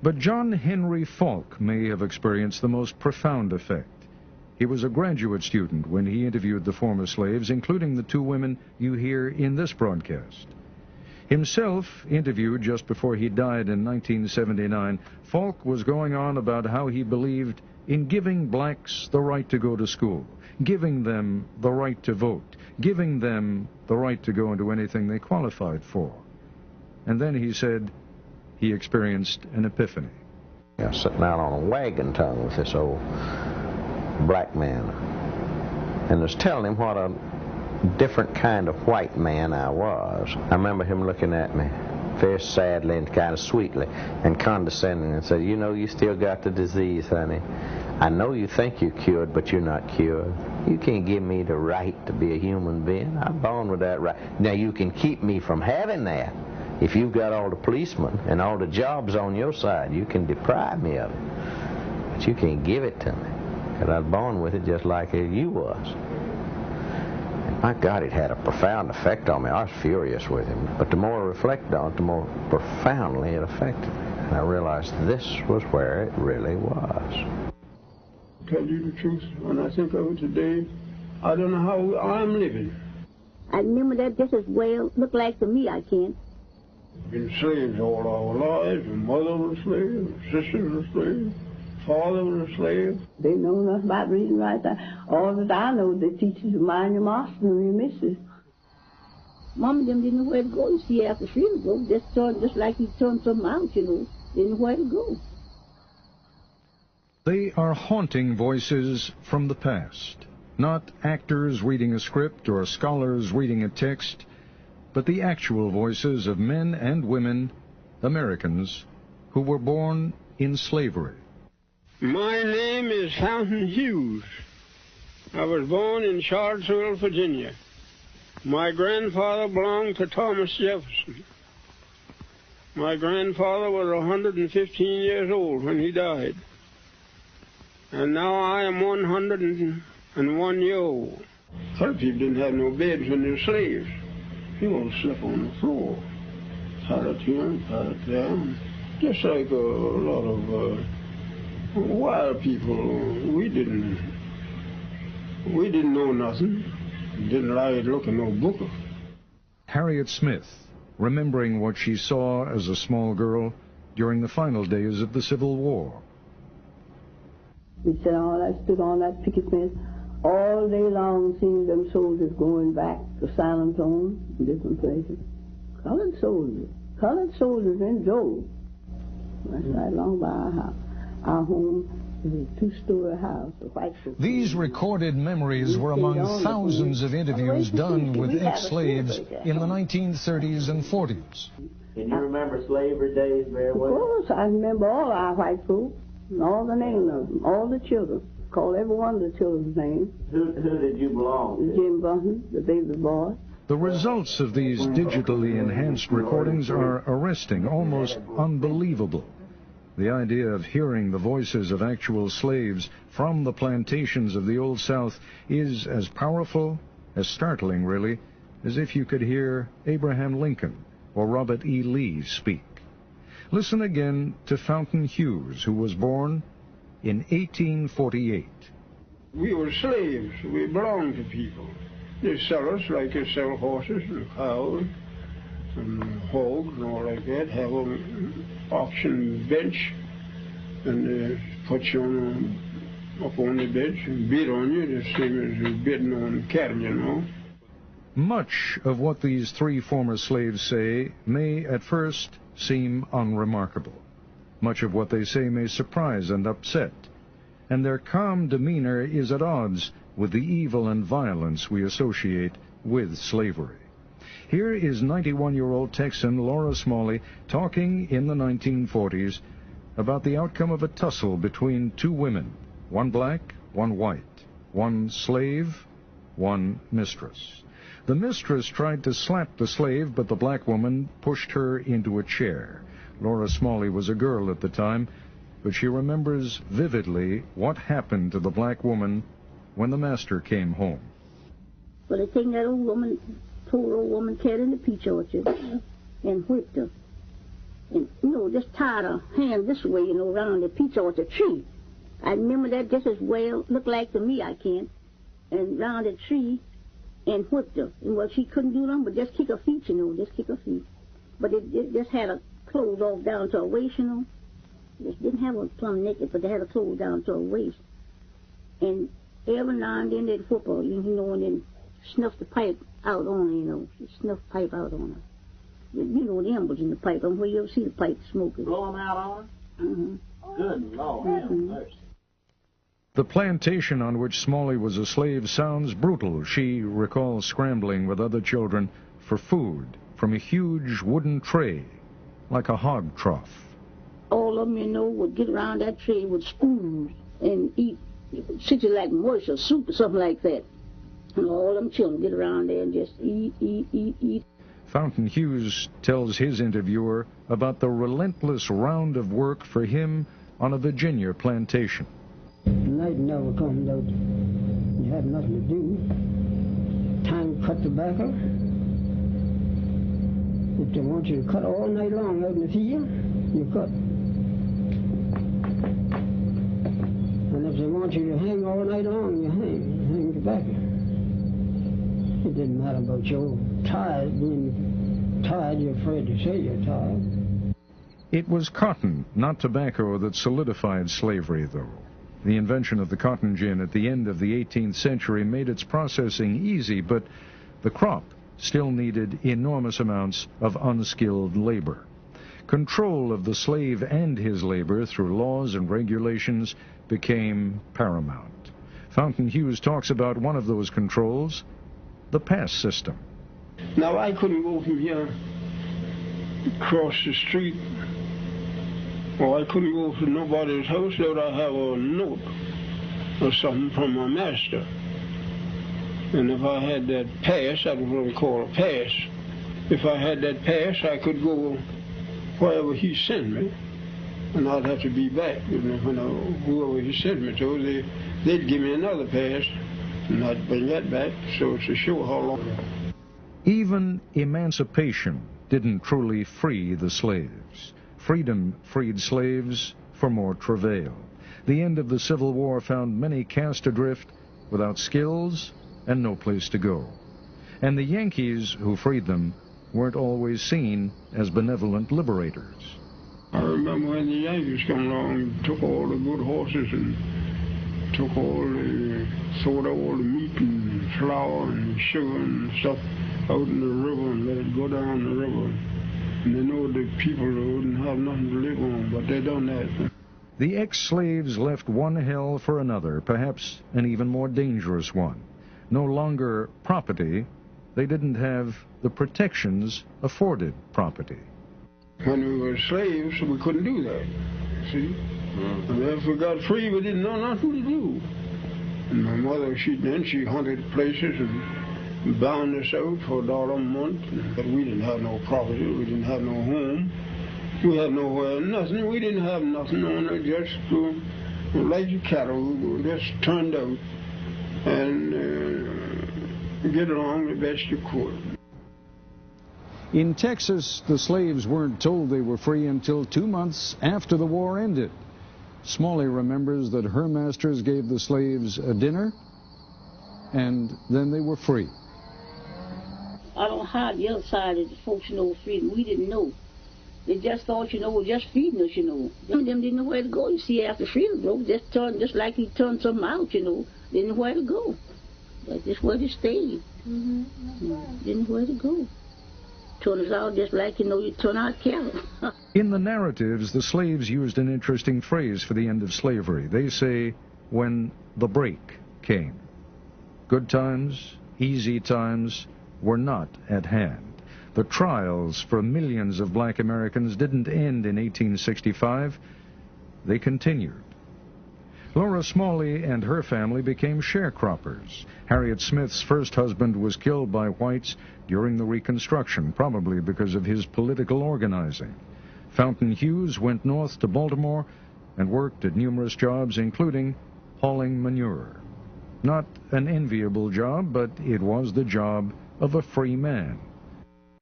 But John Henry Falk may have experienced the most profound effect. He was a graduate student when he interviewed the former slaves, including the two women you hear in this broadcast. Himself interviewed just before he died in 1979, Falk was going on about how he believed in giving blacks the right to go to school, giving them the right to vote, giving them the right to go into anything they qualified for. And then he said he experienced an epiphany. I was sitting out on a wagon tongue with this old black man, and was telling him what a different kind of white man I was. I remember him looking at me very sadly and kind of sweetly and condescending and said, "You know, you still got the disease, honey. I know you think you're cured, but you're not cured. You can't give me the right to be a human being. I'm born with that right. Now, you can keep me from having that. If you've got all the policemen and all the jobs on your side, you can deprive me of it. But you can't give it to me, because I was born with it just like you was." And my God, it had a profound effect on me. I was furious with him. But the more I reflected on it, the more profoundly it affected me. And I realized this was where it really was. Tell you the truth, when I think of it today, I don't know how I'm living. I remember that just as well. Look like to me, I can. Been slaves all our lives. My mother was a slave, my sister was a slave, father was a slave. They know nothing about reading right. All that I know, they teach you to mind your master and your missus. Mom and them didn't know where to go. You see, after she would go, just like he turned something out, you know. Didn't know where to go. They are haunting voices from the past, not actors reading a script or scholars reading a text, but the actual voices of men and women, Americans, who were born in slavery. My name is Fountain Hughes. I was born in Charlottesville, Virginia. My grandfather belonged to Thomas Jefferson. My grandfather was 115 years old when he died. And now I am 101 years old. A lot of people didn't have no beds when they were slaves. People all slept on the floor. Pallet here, pallet there. Just like a lot of wild people. We didn't know nothing. Didn't like to look at no book. Harriet Smith, remembering what she saw as a small girl during the final days of the Civil War. We stood on that picket fence all day long, seeing them soldiers going back to San Antonio and different places. Colored soldiers in droves. That's right along by our house. Our home is a two-story house. These recorded memories were among thousands of interviews done with ex-slaves in the 1930s and 40s. Can you remember slavery days very well? Of course, I remember all our white folks. And all the names of them, all the children. Call every one of the children's names. Who did you belong to? Jim Bunton, the baby boy. The results of these digitally enhanced recordings are arresting, almost unbelievable. The idea of hearing the voices of actual slaves from the plantations of the Old South is as powerful, as startling really, as if you could hear Abraham Lincoln or Robert E. Lee speak. Listen again to Fountain Hughes, who was born in 1848. We were slaves. We belonged to people. They sell us like they sell horses and cows and hogs and all like that. Have an auction bench, and they put you up on the bench and bid on you, the same as you're bidding on cattle, you know. Much of what these three former slaves say may at first seem unremarkable. Much of what they say may surprise and upset, and their calm demeanor is at odds with the evil and violence we associate with slavery. Here is 91-year-old Texan Laura Smalley talking in the 1940s about the outcome of a tussle between two women, one black, one white, one slave, one mistress. The mistress tried to slap the slave, but the black woman pushed her into a chair. Laura Smalley was a girl at the time, but she remembers vividly what happened to the black woman when the master came home. Well, they taken that poor old woman, cat in the peach orchard and whipped her. and, just tied a hand this way, around the peach orchard tree. I remember that just as well, looked like to me, I can, and round the tree, and whipped her. And well, she couldn't do nothing but just kick her feet, just kick her feet. But it just had her clothes off down to her waist, Just didn't have her plumb naked, but they had her clothes down to her waist. And every now and then they'd whip her, and then snuff the pipe out on her, snuff the pipe out on her. The embers in the pipe. I don't know where you ever see the pipe smoking. Blow them out on her? Mm-hmm. Good Lord. Mm-hmm. The plantation on which Smalley was a slave sounds brutal. She recalls scrambling with other children for food from a huge wooden tray, like a hog trough. All of them, would get around that tray with spoons and eat, such like mush or soup or something like that. And all them children get around there and just eat. Fountain Hughes tells his interviewer about the relentless round of work for him on a Virginia plantation. Night never comes out. You have nothing to do. Time to cut tobacco. If they want you to cut all night long out in the field, you cut. And if they want you to hang all night long, you hang tobacco. It didn't matter about your tired, being tired, you're afraid to say you're tired. It was cotton, not tobacco, that solidified slavery, though. The invention of the cotton gin at the end of the 18th century made its processing easy, but the crop still needed enormous amounts of unskilled labor. Control of the slave and his labor through laws and regulations became paramount. Fountain Hughes talks about one of those controls, the pass system. Now, I couldn't go from here across the street, or I couldn't go to nobody's house without I have a note or something from my master. And if I had that pass, that was what we call a pass. If I had that pass, I could go wherever he sent me, and I'd have to be back. Whoever he sent me to, they'd give me another pass, and I'd bring that back, so it's to show how long. Even emancipation didn't truly free the slaves. Freedom freed slaves for more travail. The end of the Civil War found many cast adrift without skills and no place to go. And the Yankees who freed them weren't always seen as benevolent liberators. I remember when the Yankees come along and took all the good horses and took sold all the meat and flour and sugar and stuff out in the river and let it go down the river. And they know the people wouldn't have nothing to live on, but they done that. The ex-slaves left one hell for another, perhaps an even more dangerous one. No longer property, they didn't have the protections afforded property. When we were slaves, we couldn't do that, see? And if we got free, we didn't know nothing to do. And my mother, she hunted places and bound us out for $1 a month. But we didn't have no property, we didn't have no home. We had nowhere, nothing. We didn't have nothing on it, just like the cattle, we just turned out and get along the best you could. In Texas, the slaves weren't told they were free until 2 months after the war ended. Smalley remembers that her masters gave the slaves a dinner, and then they were free. I don't know how the other side of the folks know freedom. We didn't know. They just thought, we're just feeding us, Them didn't know where to go. You see, after freedom broke, just like he turned something out, didn't know where to go. That's just where they stayed. Didn't know where to go. Turn us out just like, you turn out cattle. In the narratives, the slaves used an interesting phrase for the end of slavery. They say, when the break came. Good times, easy times were not at hand. The trials for millions of black Americans didn't end in 1865. They continued. Laura Smalley and her family became sharecroppers. Harriet Smith's first husband was killed by whites during the Reconstruction, probably because of his political organizing. Fountain Hughes went north to Baltimore and worked at numerous jobs, including hauling manure. Not an enviable job, but it was the job of a free man.